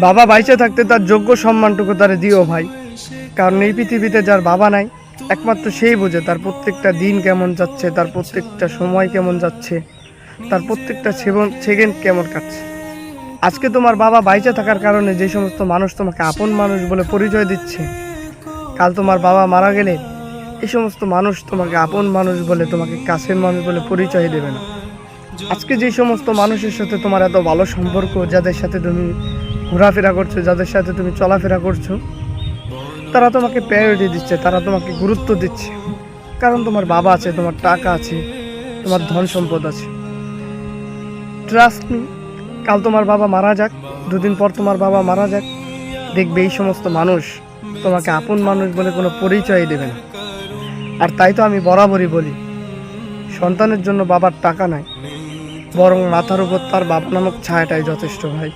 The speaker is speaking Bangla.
বাবা বাইচে থাকতে তার যোগ্য সম্মানটুকু তারে দিও ভাই। কারণ এই পৃথিবীতে যার বাবা নাই, একমাত্র সেই বোঝে তার প্রত্যেকটা দিন কেমন যাচ্ছে, তার প্রত্যেকটা সময় কেমন যাচ্ছে, তার প্রত্যেকটা সেকেন্ড কেমন কাটছে। আজকে তোমার বাবা বাইচে থাকার কারণে যে সমস্ত মানুষ তোমাকে আপন মানুষ বলে পরিচয় দিচ্ছে, কাল তোমার বাবা মারা গেলে এই সমস্ত মানুষ তোমাকে আপন মানুষ বলে, তোমাকে কাছের মানুষ বলে পরিচয় দেবে না। আজকে যে সমস্ত মানুষের সাথে তোমার এত ভালো সম্পর্ক, যাদের সাথে তুমি ঘোরাফেরা করছো, যাদের সাথে তুমি চলাফেরা করছো, তারা তোমাকে প্রায়োরিটি দিচ্ছে, তারা তোমাকে গুরুত্ব দিচ্ছে। কারণ তোমার বাবা আছে, তোমার টাকা আছে, তোমার ধন সম্পদ আছে। ট্রাস্ট মি, কাল তোমার বাবা মারা যাক, দুদিন পর তোমার বাবা মারা যাক, দেখবে এই সমস্ত মানুষ তোমাকে আপন মানুষ বলে কোনো পরিচয় দেবে না। আর তাই তো আমি বরাবরই বলি, সন্তানের জন্য বাবার টাকা নাই, বরং মাথার উপর তার বাবা নামক ছায়াটাই যথেষ্ট ভাই।